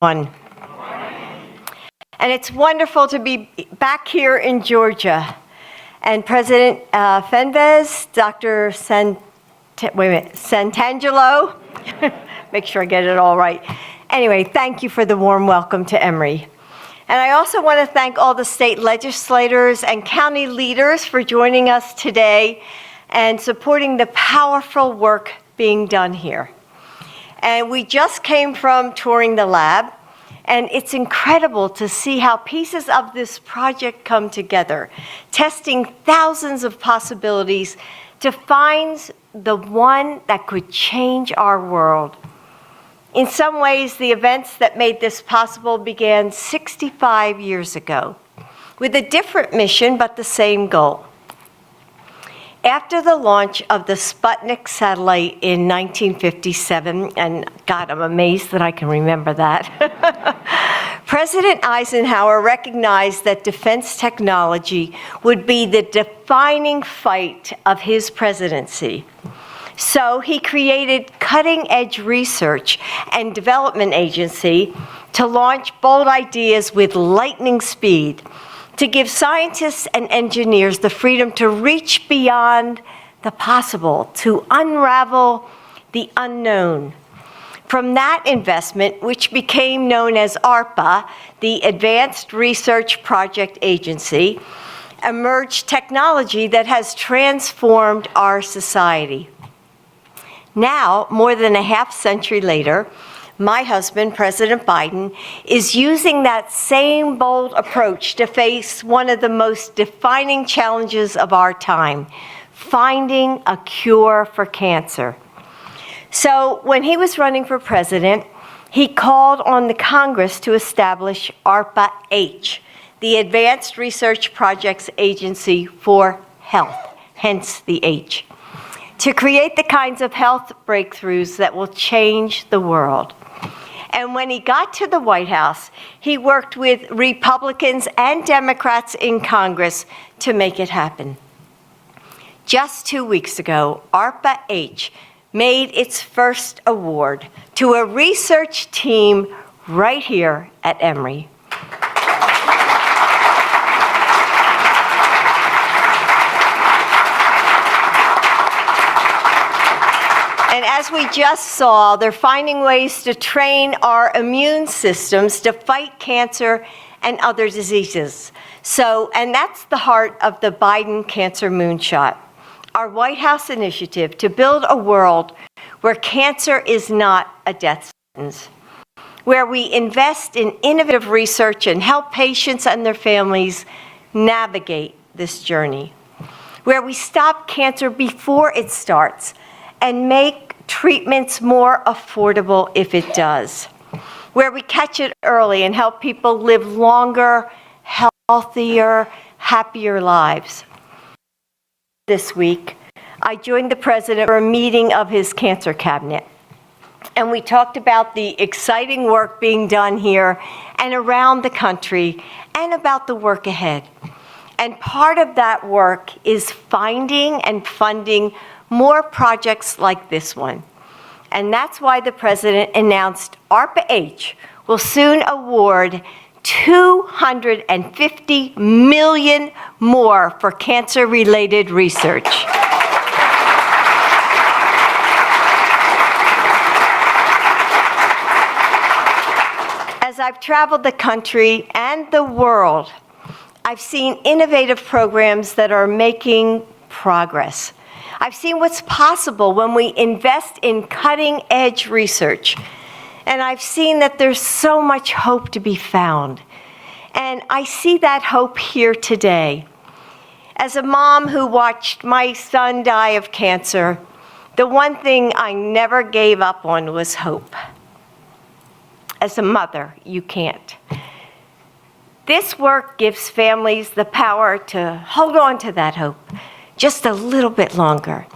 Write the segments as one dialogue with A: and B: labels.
A: And it's wonderful to be back here in Georgia. And President Fenves, Dr. Santangelo, make sure I get it all right. Anyway, thank you for the warm welcome to Emory. And I also want to thank all the state legislators and county leaders for joining us today and supporting the powerful work being done here. And we just came from touring the lab, and it's incredible to see how pieces of this project come together, testing thousands of possibilities to find the one that could change our world. In some ways, the events that made this possible began 65 years ago with a different mission, but the same goal. After the launch of the Sputnik satellite in 1957, and God, I'm amazed that I can remember that, President Eisenhower recognized that defense technology would be the defining fight of his presidency. So he created cutting-edge research and development agency to launch bold ideas with lightning speed, to give scientists and engineers the freedom to reach beyond the possible, to unravel the unknown. From that investment, which became known as ARPA, the Advanced Research Project Agency, emerged technology that has transformed our society. Now, more than a half century later, my husband, President Biden, is using that same bold approach to face one of the most defining challenges of our time, finding a cure for cancer. So when he was running for president, he called on the Congress to establish ARPA-H, the Advanced Research Projects Agency for Health, hence the H, to create the kinds of health breakthroughs that will change the world. And when he got to the White House, he worked with Republicans and Democrats in Congress to make it happen. Just 2 weeks ago, ARPA-H made its first award to a research team right here at Emory. And as we just saw, they're finding ways to train our immune systems to fight cancer and other diseases. And that's the heart of the Biden Cancer Moonshot, our White House initiative to build a world where cancer is not a death sentence, where we invest in innovative research and help patients and their families navigate this journey, where we stop cancer before it starts and make treatments more affordable if it does, where we catch it early and help people live longer, healthier, happier lives. This week, I joined the president for a meeting of his cancer cabinet, and we talked about the exciting work being done here and around the country and about the work ahead. And part of that work is finding and funding more projects like this one. And that's why the president announced ARPA-H will soon award $250 million more for cancer-related research. As I've traveled the country and the world, I've seen innovative programs that are making progress. I've seen what's possible when we invest in cutting-edge research. And I've seen that there's so much hope to be found. And I see that hope here today. As a mom who watched my son die of cancer, the one thing I never gave up on was hope. As a mother, you can't. This work gives families the power to hold on to that hope just a little bit longer,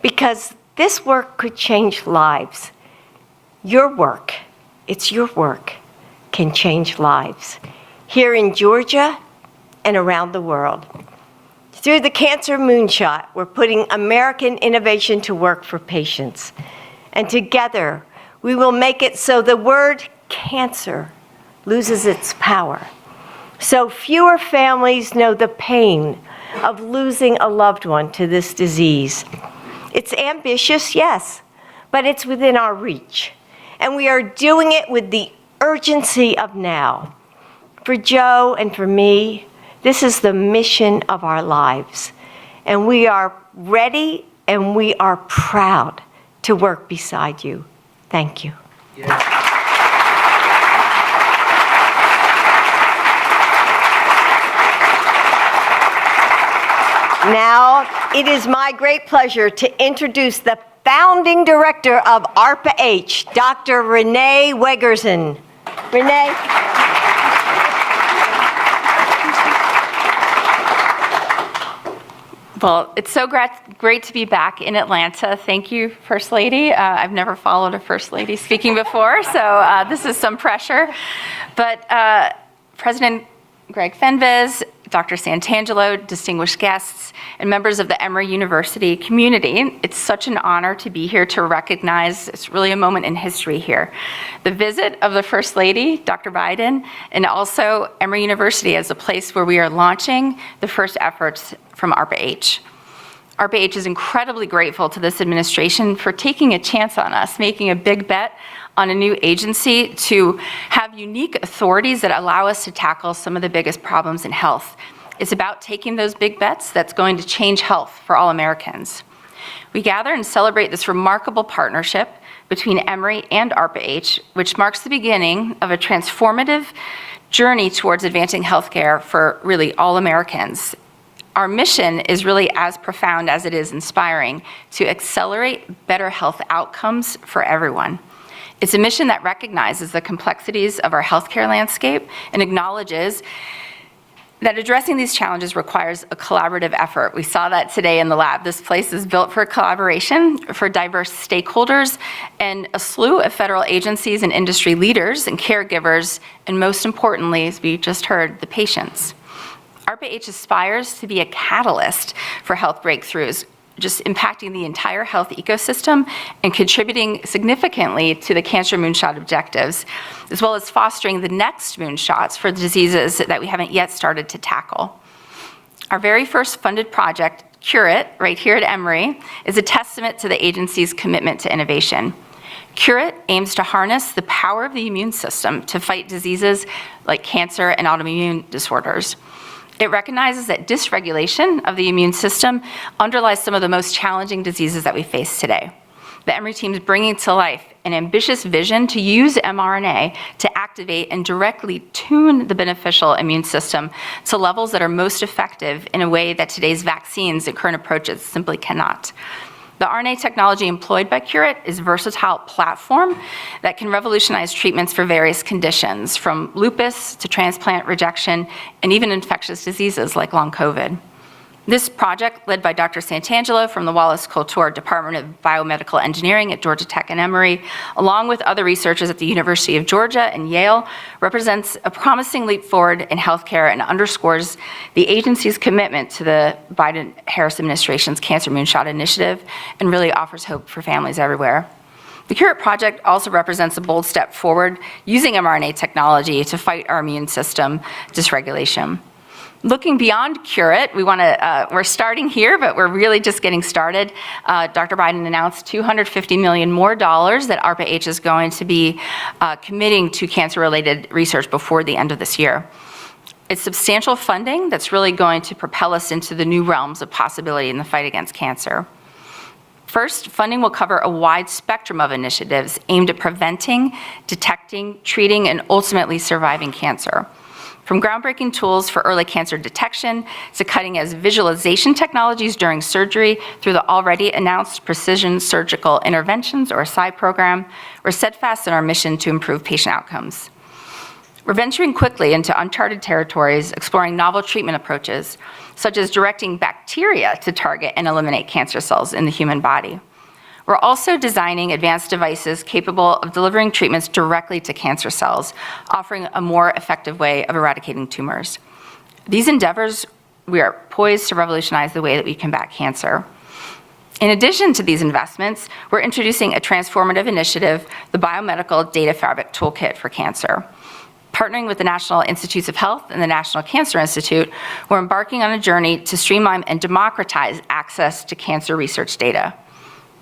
A: because this work could change lives. Your work, it's your work, can change lives here in Georgia and around the world. Through the Cancer Moonshot, we're putting American innovation to work for patients. And together, we will make it so the word cancer loses its power. So fewer families know the pain of losing a loved one to this disease. It's ambitious, yes, but it's within our reach. And we are doing it with the urgency of now. For Joe and for me, this is the mission of our lives. And we are ready and we are proud to work beside you. Thank you. Yeah. Now, it is my great pleasure to introduce the founding director of ARPA-H, Dr. Renee Wegerson. Renee.
B: Well, it's so great to be back in Atlanta. Thank you, First Lady. I've never followed a First Lady speaking before, so this is some pressure. But President Greg Fenves, Dr. Santangelo, distinguished guests, and members of the Emory University community, it's such an honor to be here to recognize, it's really a moment in history here, the visit of the First Lady, Dr. Biden, and also Emory University as a place where we are launching the first efforts from ARPA-H. ARPA-H is incredibly grateful to this administration for taking a chance on us, making a big bet on a new agency to have unique authorities that allow us to tackle some of the biggest problems in health. It's about taking those big bets that's going to change health for all Americans. We gather and celebrate this remarkable partnership between Emory and ARPA-H, which marks the beginning of a transformative journey towards advancing healthcare for really all Americans. Our mission is really as profound as it is inspiring to accelerate better health outcomes for everyone. It's a mission that recognizes the complexities of our healthcare landscape and acknowledges that addressing these challenges requires a collaborative effort. We saw that today in the lab. This place is built for collaboration, for diverse stakeholders, and a slew of federal agencies and industry leaders and caregivers, and most importantly, as we just heard, the patients. ARPA-H aspires to be a catalyst for health breakthroughs, just impacting the entire health ecosystem and contributing significantly to the Cancer Moonshot objectives, as well as fostering the next moonshots for diseases that we haven't yet started to tackle. Our very first funded project, Cure It, right here at Emory, is a testament to the agency's commitment to innovation. Cure It aims to harness the power of the immune system to fight diseases like cancer and autoimmune disorders. It recognizes that dysregulation of the immune system underlies some of the most challenging diseases that we face today. The Emory team is bringing to life an ambitious vision to use mRNA to activate and directly tune the beneficial immune system to levels that are most effective in a way that today's vaccines and current approaches simply cannot. The RNA technology employed by Cure It is a versatile platform that can revolutionize treatments for various conditions, from lupus to transplant rejection, and even infectious diseases like long COVID. This project, led by Dr. Santangelo from the Wallace Coulter Department of Biomedical Engineering at Georgia Tech and Emory, along with other researchers at the University of Georgia and Yale, represents a promising leap forward in healthcare and underscores the agency's commitment to the Biden-Harris administration's Cancer Moonshot initiative and really offers hope for families everywhere. The Cure It project also represents a bold step forward using mRNA technology to fight our immune system dysregulation. Looking beyond Cure It, we're starting here, but we're really just getting started. Dr. Biden announced $250 million more that ARPA-H is going to be committing to cancer-related research before the end of this year. It's substantial funding that's really going to propel us into the new realms of possibility in the fight against cancer. First, funding will cover a wide spectrum of initiatives aimed at preventing, detecting, treating, and ultimately surviving cancer. From groundbreaking tools for early cancer detection to cutting-edge visualization technologies during surgery through the already announced Precision Surgical Interventions, or PSI program, we're steadfast in our mission to improve patient outcomes. We're venturing quickly into uncharted territories, exploring novel treatment approaches, such as directing bacteria to target and eliminate cancer cells in the human body. We're also designing advanced devices capable of delivering treatments directly to cancer cells, offering a more effective way of eradicating tumors. These endeavors, we are poised to revolutionize the way that we combat cancer. In addition to these investments, we're introducing a transformative initiative, the Biomedical Data Fabric Toolkit for Cancer. Partnering with the National Institutes of Health and the National Cancer Institute, we're embarking on a journey to streamline and democratize access to cancer research data.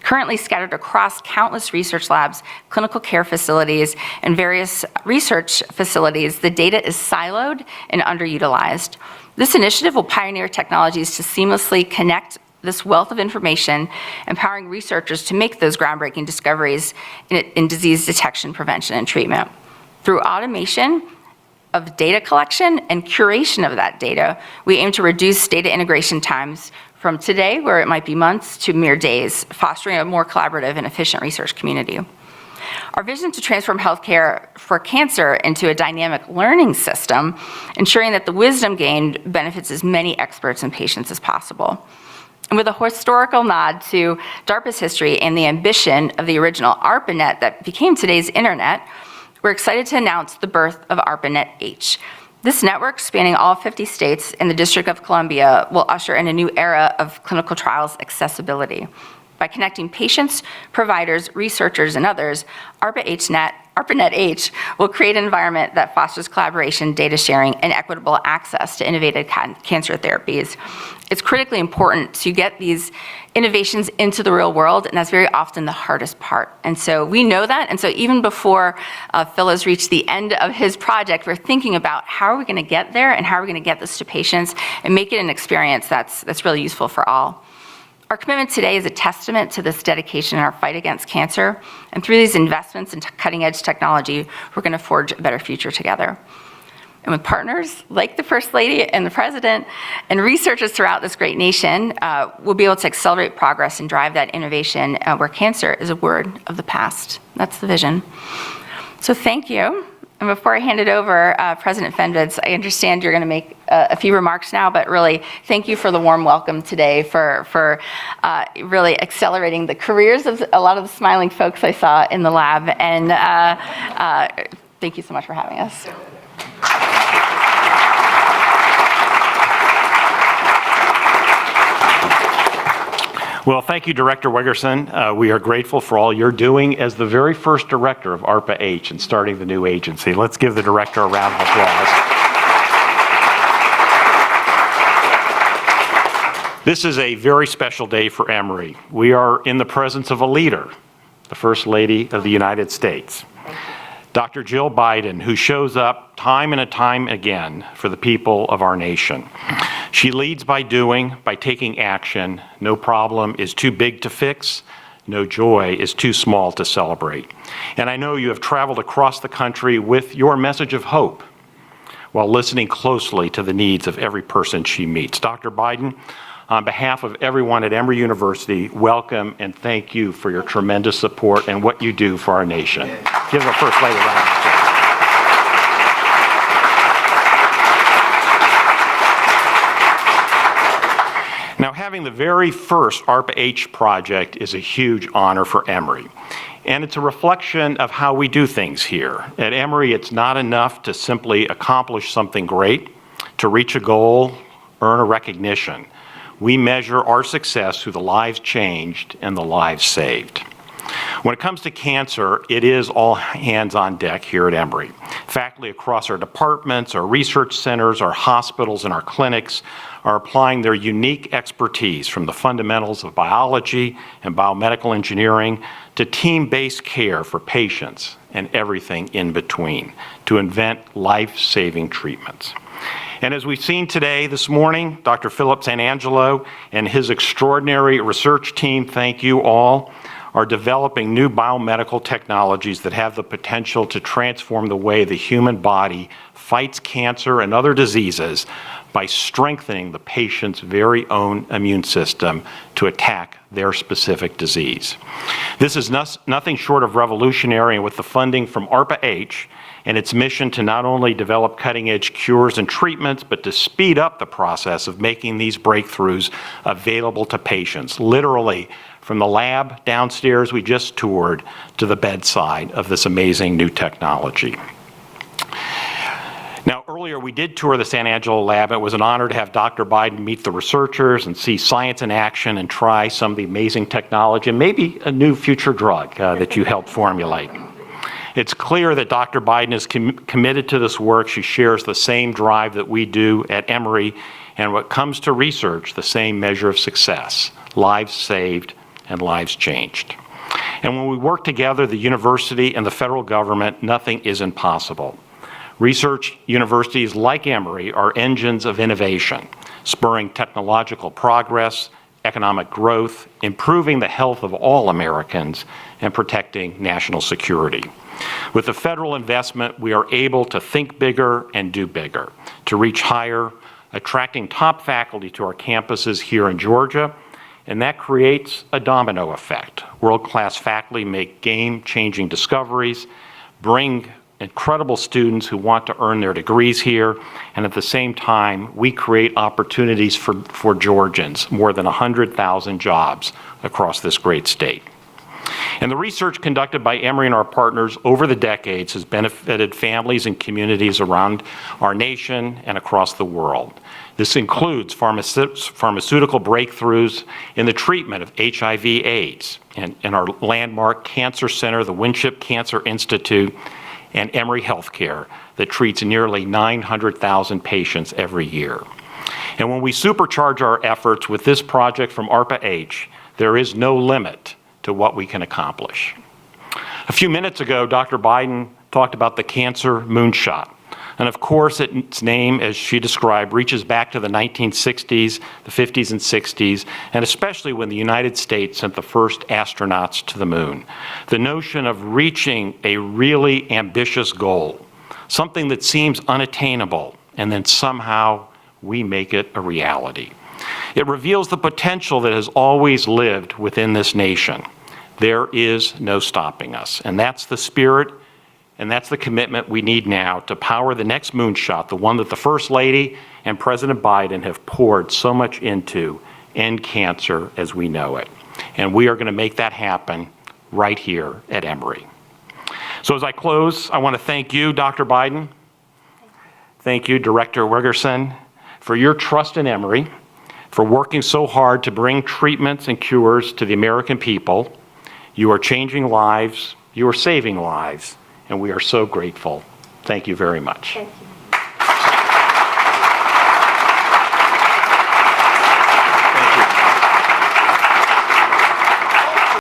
B: Currently scattered across countless research labs, clinical care facilities, and various research facilities, the data is siloed and underutilized. This initiative will pioneer technologies to seamlessly connect this wealth of information, empowering researchers to make those groundbreaking discoveries in disease detection, prevention, and treatment. Through automation of data collection and curation of that data, we aim to reduce data integration times from today, where it might be months, to mere days, fostering a more collaborative and efficient research community. Our vision to transform healthcare for cancer into a dynamic learning system, ensuring that the wisdom gained benefits as many experts and patients as possible. And with a historical nod to DARPA's history and the ambition of the original ARPANET that became today's internet, we're excited to announce the birth of ARPANET-H. This network, spanning all 50 states and the District of Columbia, will usher in a new era of clinical trials accessibility. By connecting patients, providers, researchers, and others, ARPANET-H will create an environment that fosters collaboration, data sharing, and equitable access to innovative cancer therapies. It's critically important to get these innovations into the real world, and that's very often the hardest part. And so we know that, and so even before Phil has reached the end of his project, we're thinking about how are we gonna get there and how are we gonna get this to patients and make it an experience that's really useful for all. Our commitment today is a testament to this dedication in our fight against cancer, and through these investments in cutting-edge technology, we're gonna forge a better future together. And with partners like the First Lady and the President and researchers throughout this great nation, we'll be able to accelerate progress and drive that innovation where cancer is a word of the past. That's the vision. So thank you. And before I hand it over, President Fenvids, I understand you're going to make a few remarks now, but really thank you for the warm welcome today, for really accelerating the careers of a lot of the smiling folks I saw in the lab. And thank you so much for having us.
C: Well, thank you, Director Wegerson. We are grateful for all you're doing as the very first director of ARPA-H and starting the new agency. Let's give the director a round of applause. This is a very special day for Emory. We are in the presence of a leader, the First Lady of the United States, Dr. Jill Biden, who shows up time and time again for the people of our nation. She leads by doing, by taking action. No problem is too big to fix. No joy is too small to celebrate. And I know you have traveled across the country with your message of hope while listening closely to the needs of every person she meets. Dr. Biden, on behalf of everyone at Emory University, welcome and thank you for your tremendous support and what you do for our nation. Give the First Lady a round of applause. Now, having the very first ARPA-H project is a huge honor for Emory. And it's a reflection of how we do things here. At Emory, it's not enough to simply accomplish something great, to reach a goal, earn a recognition. We measure our success through the lives changed and the lives saved. When it comes to cancer, it is all hands on deck here at Emory. Faculty across our departments, our research centers, our hospitals, and our clinics are applying their unique expertise from the fundamentals of biology and biomedical engineering to team-based care for patients and everything in between to invent life-saving treatments. And as we've seen today, this morning, Dr. Philip Sanangelo and his extraordinary research team, thank you all, are developing new biomedical technologies that have the potential to transform the way the human body fights cancer and other diseases by strengthening the patient's very own immune system to attack their specific disease. This is nothing short of revolutionary, and with the funding from ARPA-H and its mission to not only develop cutting-edge cures and treatments, but to speed up the process of making these breakthroughs available to patients, literally from the lab downstairs we just toured to the bedside of this amazing new technology. Now, earlier Earlier, we did tour the San Angelo lab. It was an honor to have Dr. Biden meet the researchers and see science in action and try some of the amazing technology and maybe a new future drug that you helped formulate. It's clear that Dr. Biden is committed to this work. She shares the same drive that we do at Emory, and when it comes to research, the same measure of success: lives saved and lives changed. And when we work together, the university and the federal government, nothing is impossible. Research universities like Emory are engines of innovation, spurring technological progress, economic growth, improving the health of all Americans, and protecting national security. With the federal investment, we are able to think bigger and do bigger, to reach higher, attracting top faculty to our campuses here in Georgia, and that creates a domino effect. World-class faculty make game-changing discoveries, bring incredible students who want to earn their degrees here, and at the same time, we create opportunities for Georgians, more than 100,000 jobs across this great state. And the research conducted by Emory and our partners over the decades has benefited families and communities around our nation and across the world. This includes pharmaceutical breakthroughs in the treatment of HIV/AIDS, and our landmark cancer center, the Winship Cancer Institute, and Emory Healthcare, that treats nearly 900,000 patients every year. And when we supercharge our efforts with this project from ARPA-H, there is no limit to what we can accomplish. A few minutes ago, Dr. Biden talked about the cancer moonshot. And of course, its name, as she described, reaches back to the 1960s, the 50s and 60s, and especially when the United States sent the first astronauts to the moon. The notion of reaching a really ambitious goal, something that seems unattainable, and then somehow we make it a reality. It reveals the potential that has always lived within this nation. There is no stopping us, and that's the spirit. And that's the commitment we need now to power the next moonshot, the one that the First Lady and President Biden have poured so much into: end cancer as we know it. And we are going to make that happen right here at Emory. So as I close, I want to thank you, Dr. Biden. Thank you, Director Wigerson, for your trust in Emory, for working so hard to bring treatments and cures to the American people. You are changing lives. You are saving lives. And we are so grateful. Thank you very much.
A: Thank you.